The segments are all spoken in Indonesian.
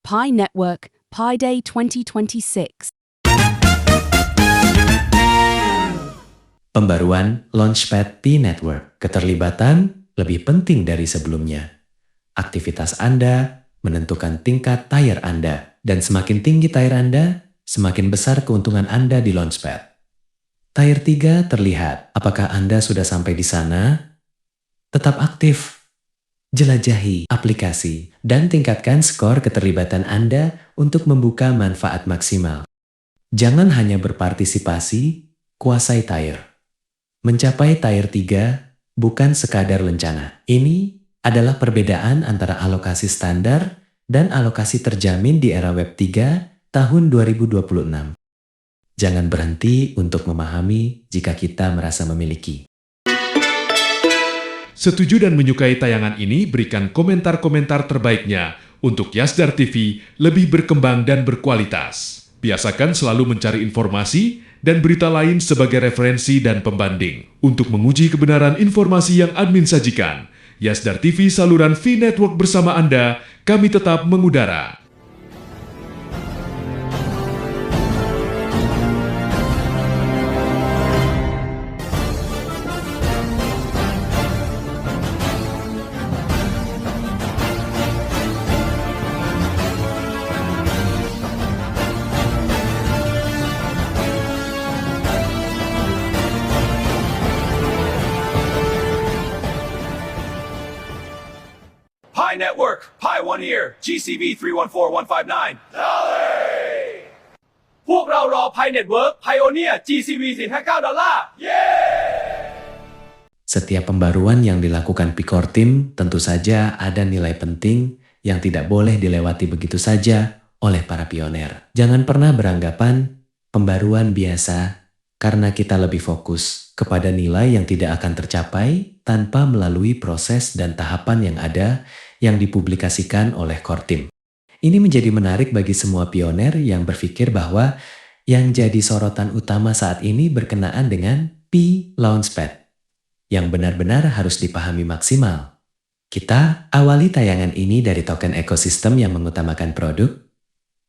Pi Network, Pi Day 2026. Pembaruan Launchpad Pi Network. Keterlibatan lebih penting dari sebelumnya. Aktivitas Anda menentukan tingkat tier Anda. Dan semakin tinggi tier Anda, semakin besar keuntungan Anda di Launchpad. Tier 3 terlihat. Apakah Anda sudah sampai di sana? Tetap aktif. Jelajahi aplikasi dan tingkatkan skor keterlibatan Anda untuk membuka manfaat maksimal. Jangan hanya berpartisipasi, kuasai tier. Mencapai tier 3 bukan sekadar lencana. Ini adalah perbedaan antara alokasi standar dan alokasi terjamin di era Web 3 tahun 2026. Jangan berhenti untuk memahami jika kita merasa memiliki. Setuju dan menyukai tayangan ini, berikan komentar-komentar terbaiknya untuk Yasdar TV lebih berkembang dan berkualitas. Biasakan selalu mencari informasi dan berita lain sebagai referensi dan pembanding. Untuk menguji kebenaran informasi yang admin sajikan, Yasdar TV saluran V Network bersama Anda, kami tetap mengudara. Pi Network, Pi One Ear, GCV 314159. Dolly! พวกเรารอ Pi Network, Pioneer, GCV 459 ดอลลาร์ Setiap pembaruan yang dilakukan Pi Core Team tentu saja ada nilai penting yang tidak boleh dilewati begitu saja oleh para pioner. Jangan pernah beranggapan pembaruan biasa karena kita lebih fokus kepada nilai yang tidak akan tercapai tanpa melalui proses dan tahapan yang ada yang dipublikasikan oleh Core Team. Ini menjadi menarik bagi semua pioner yang berpikir bahwa yang jadi sorotan utama saat ini berkenaan dengan Pi Launchpad, yang benar-benar harus dipahami maksimal. Kita awali tayangan ini dari token ekosistem yang mengutamakan produk.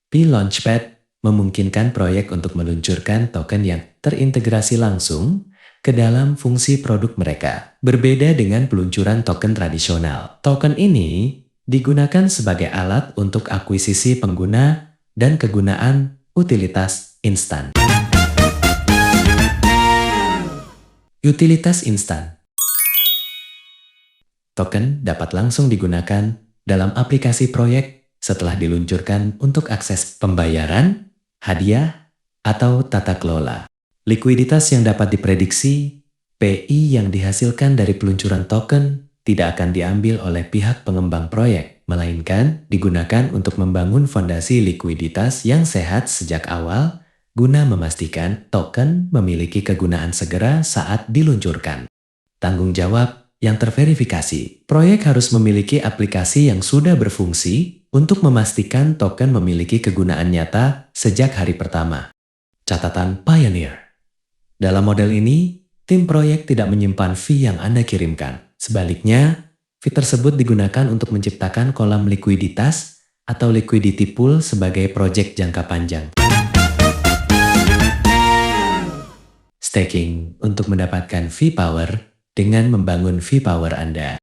Pi Launchpad memungkinkan proyek untuk meluncurkan token yang terintegrasi langsung ke dalam fungsi produk mereka. Berbeda dengan peluncuran token tradisional. Token ini digunakan sebagai alat untuk akuisisi pengguna dan kegunaan utilitas instan. Utilitas instan. Token dapat langsung digunakan dalam aplikasi proyek setelah diluncurkan untuk akses pembayaran, hadiah, atau tata kelola. Likuiditas yang dapat diprediksi, PI yang dihasilkan dari peluncuran token tidak akan diambil oleh pihak pengembang proyek, melainkan digunakan untuk membangun fondasi likuiditas yang sehat sejak awal guna memastikan token memiliki kegunaan segera saat diluncurkan. Tanggung jawab yang terverifikasi. Proyek harus memiliki aplikasi yang sudah berfungsi untuk memastikan token memiliki kegunaan nyata sejak hari pertama. Catatan Pioneer. Dalam model ini, tim proyek tidak menyimpan fee yang Anda kirimkan. Sebaliknya, fee tersebut digunakan untuk menciptakan kolam likuiditas atau liquidity pool sebagai proyek jangka panjang. Staking untuk mendapatkan fee power dengan membangun fee power Anda.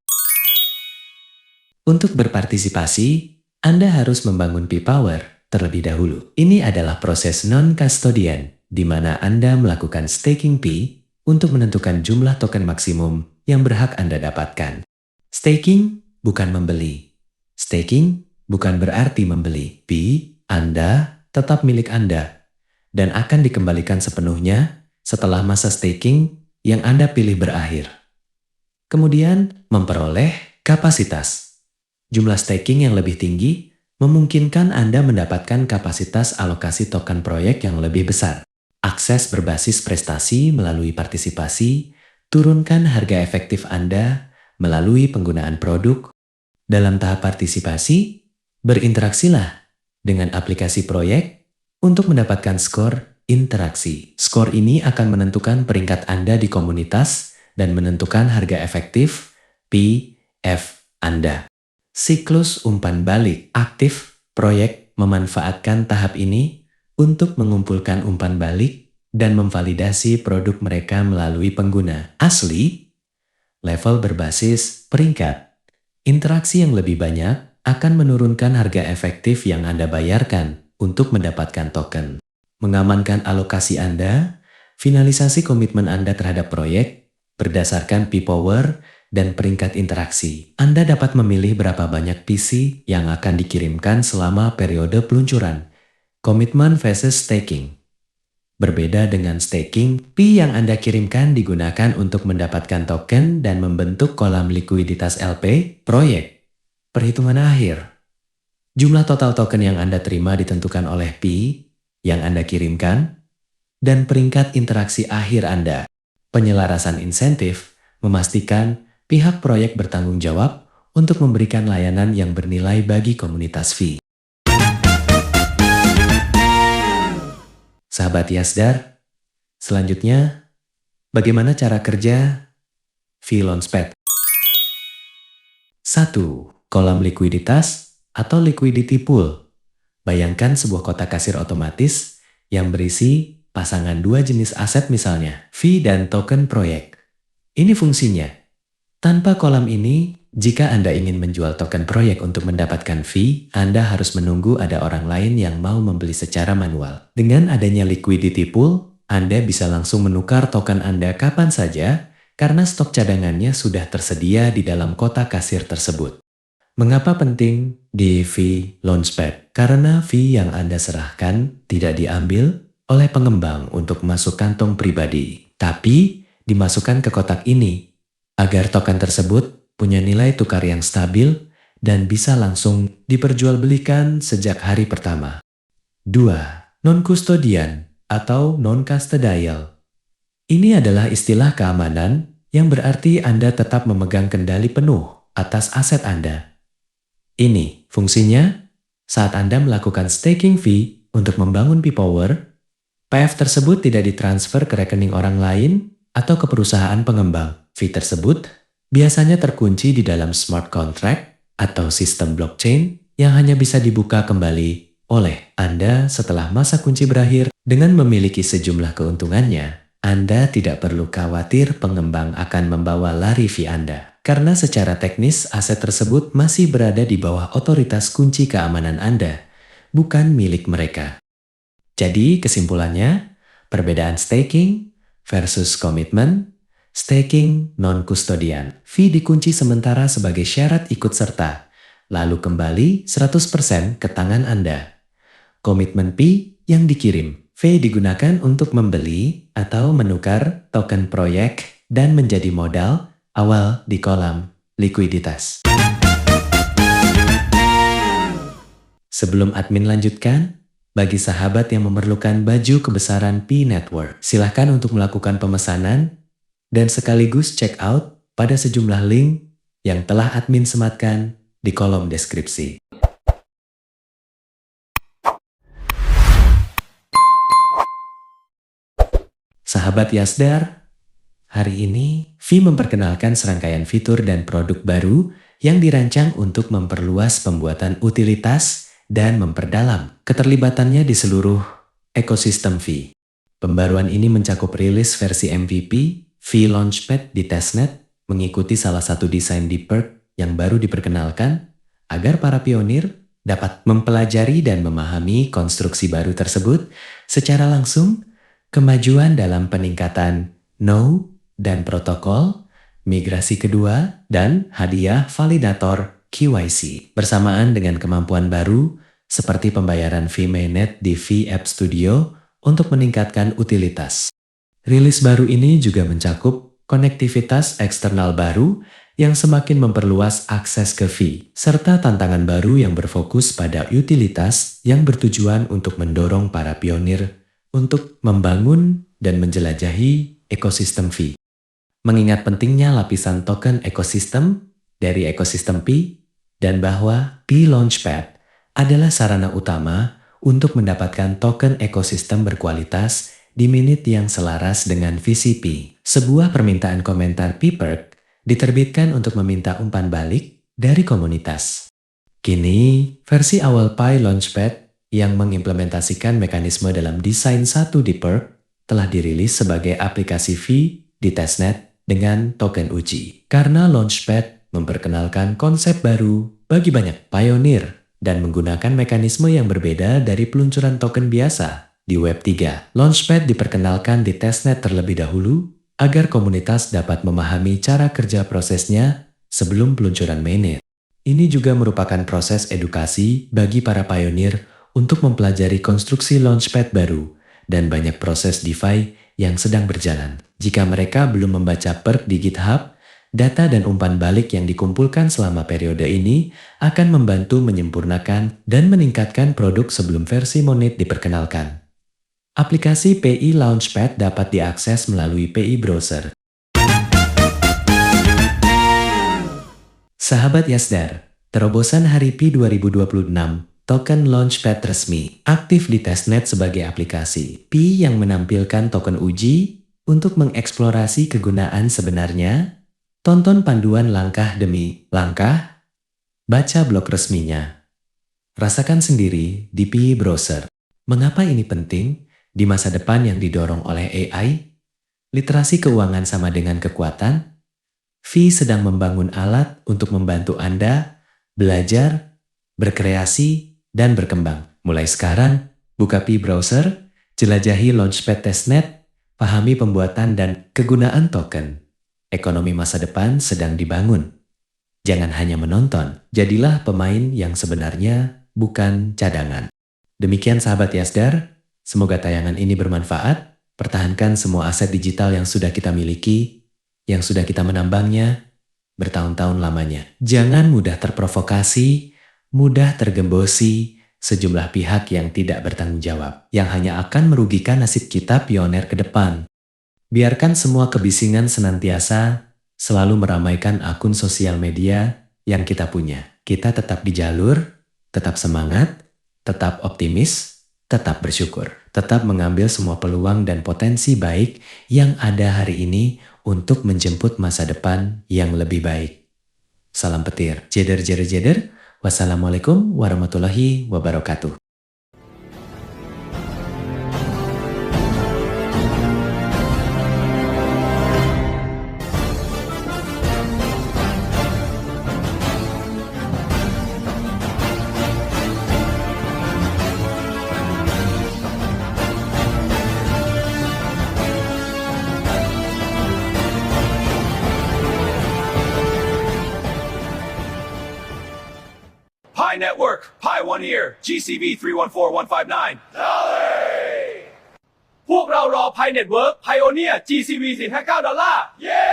Untuk berpartisipasi, Anda harus membangun fee power terlebih dahulu. Ini adalah proses non-custodian, di mana Anda melakukan staking Pi untuk menentukan jumlah token maksimum yang berhak Anda dapatkan. Staking bukan membeli. Staking bukan berarti membeli. Pi Anda tetap milik Anda dan akan dikembalikan sepenuhnya setelah masa staking yang Anda pilih berakhir. Kemudian memperoleh kapasitas. Jumlah staking yang lebih tinggi memungkinkan Anda mendapatkan kapasitas alokasi token proyek yang lebih besar. Akses berbasis prestasi melalui partisipasi, turunkan harga efektif Anda melalui penggunaan produk. Dalam tahap partisipasi, berinteraksilah dengan aplikasi proyek untuk mendapatkan skor interaksi. Skor ini akan menentukan peringkat Anda di komunitas dan menentukan harga efektif PF Anda. Siklus umpan balik aktif Proyek memanfaatkan tahap ini untuk mengumpulkan umpan balik dan memvalidasi produk mereka melalui pengguna asli. Level berbasis peringkat. Interaksi yang lebih banyak akan menurunkan harga efektif yang Anda bayarkan untuk mendapatkan token. Mengamankan alokasi Anda, finalisasi komitmen Anda terhadap proyek berdasarkan P-Power dan peringkat interaksi. Anda dapat memilih berapa banyak PC yang akan dikirimkan selama periode peluncuran. Komitmen versus staking. Berbeda dengan staking, P yang Anda kirimkan digunakan untuk mendapatkan token dan membentuk kolam likuiditas LP proyek. Perhitungan akhir. Jumlah total token yang Anda terima ditentukan oleh P yang Anda kirimkan dan peringkat interaksi akhir Anda. Penyelarasan insentif memastikan pihak proyek bertanggung jawab untuk memberikan layanan yang bernilai bagi komunitas V. Sahabat Yasdar, selanjutnya, bagaimana cara kerja V-Launchpad? 1. Kolam likuiditas atau liquidity pool. Bayangkan sebuah kotak kasir otomatis yang berisi pasangan dua jenis aset misalnya, V dan token proyek. Ini fungsinya. Tanpa kolam ini, jika Anda ingin menjual token proyek untuk mendapatkan V, Anda harus menunggu ada orang lain yang mau membeli secara manual. Dengan adanya liquidity pool, Anda bisa langsung menukar token Anda kapan saja karena stok cadangannya sudah tersedia di dalam kotak kasir tersebut. Mengapa penting di V-Launchpad? Karena V yang Anda serahkan tidak diambil oleh pengembang untuk masuk kantong pribadi, tapi dimasukkan ke kotak ini agar token tersebut punya nilai tukar yang stabil dan bisa langsung diperjualbelikan sejak hari pertama. 2. Non-custodian atau non-custodial. Ini adalah istilah keamanan yang berarti Anda tetap memegang kendali penuh atas aset Anda. Ini fungsinya saat Anda melakukan staking fee untuk membangun P-Power, PF tersebut tidak ditransfer ke rekening orang lain atau ke perusahaan pengembang. Fee tersebut biasanya terkunci di dalam smart contract atau sistem blockchain yang hanya bisa dibuka kembali oleh Anda setelah masa kunci berakhir. Dengan memiliki sejumlah keuntungannya, Anda tidak perlu khawatir pengembang akan membawa lari fee Anda. Karena secara teknis aset tersebut masih berada di bawah otoritas kunci keamanan Anda, bukan milik mereka. Jadi kesimpulannya, perbedaan staking versus komitmen. Staking non-custodian, fee dikunci sementara sebagai syarat ikut serta, lalu kembali 100% ke tangan Anda. Komitmen P yang dikirim, fee digunakan untuk membeli atau menukar token proyek dan menjadi modal awal di kolam likuiditas. Sebelum admin lanjutkan, bagi sahabat yang memerlukan baju kebesaran P Network, silahkan untuk melakukan pemesanan dan sekaligus check out pada sejumlah link yang telah admin sematkan di kolom deskripsi. Sahabat Yasdar, hari ini V memperkenalkan serangkaian fitur dan produk baru yang dirancang untuk memperluas pembuatan utilitas dan memperdalam keterlibatannya di seluruh ekosistem V. Pembaruan ini mencakup rilis versi MVP, V-Launchpad di testnet, mengikuti salah satu desain di perk yang baru diperkenalkan, agar para pionir dapat mempelajari dan memahami konstruksi baru tersebut secara langsung, kemajuan dalam peningkatan node dan protokol, migrasi kedua, dan hadiah validator KYC. Bersamaan dengan kemampuan baru seperti pembayaran fee mainnet di V App Studio untuk meningkatkan utilitas. Rilis baru ini juga mencakup konektivitas eksternal baru yang semakin memperluas akses ke V, serta tantangan baru yang berfokus pada utilitas yang bertujuan untuk mendorong para pionir untuk membangun dan menjelajahi ekosistem V. Mengingat pentingnya lapisan token ekosistem dari ekosistem P, dan bahwa P-Launchpad adalah sarana utama untuk mendapatkan token ekosistem berkualitas di menit yang selaras dengan visi P. Sebuah permintaan komentar P-Perk diterbitkan untuk meminta umpan balik dari komunitas. Kini, versi awal Pi Launchpad yang mengimplementasikan mekanisme dalam desain 1 di Perk telah dirilis sebagai aplikasi V di testnet dengan token uji. Karena Launchpad memperkenalkan konsep baru bagi banyak pioneer dan menggunakan mekanisme yang berbeda dari peluncuran token biasa di Web3. Launchpad diperkenalkan di testnet terlebih dahulu agar komunitas dapat memahami cara kerja prosesnya sebelum peluncuran mainnet. Ini juga merupakan proses edukasi bagi para pioneer untuk mempelajari konstruksi Launchpad baru dan banyak proses DeFi yang sedang berjalan. Jika mereka belum membaca perk di GitHub, data dan umpan balik yang dikumpulkan selama periode ini akan membantu menyempurnakan dan meningkatkan produk sebelum versi Monet diperkenalkan. Aplikasi PI Launchpad dapat diakses melalui PI Browser. Sahabat Yasdar, terobosan Hari Pi 2026, token Launchpad resmi, aktif di testnet sebagai aplikasi Pi yang menampilkan token uji untuk mengeksplorasi kegunaan sebenarnya. Tonton panduan langkah demi langkah, baca blog resminya. Rasakan sendiri di Pi Browser. Mengapa ini penting di masa depan yang didorong oleh AI? Literasi keuangan sama dengan kekuatan. V sedang membangun alat untuk membantu Anda belajar, berkreasi, dan berkembang. Mulai sekarang, buka Pi Browser, jelajahi Launchpad testnet, pahami pembuatan dan kegunaan token. Ekonomi masa depan sedang dibangun. Jangan hanya menonton, jadilah pemain yang sebenarnya, bukan cadangan. Demikian sahabat Yasdar, semoga tayangan ini bermanfaat. Pertahankan semua aset digital yang sudah kita miliki, yang sudah kita menambangnya bertahun-tahun lamanya. Jangan mudah terprovokasi, mudah tergembosi sejumlah pihak yang tidak bertanggung jawab, yang hanya akan merugikan nasib kita pioner ke depan. Biarkan semua kebisingan senantiasa selalu meramaikan akun sosial media yang kita punya. Kita tetap di jalur, tetap semangat, tetap optimis, tetap bersyukur, tetap mengambil semua peluang dan potensi baik yang ada hari ini untuk menjemput masa depan yang lebih baik. Salam petir. Jeder, jeder, jeder. Wassalamualaikum warahmatullahi wabarakatuh. Pi Network, Pi 1 Year, GCV 314159. $. พวกเรารอ Pi Network Pioneer GCV 459 $.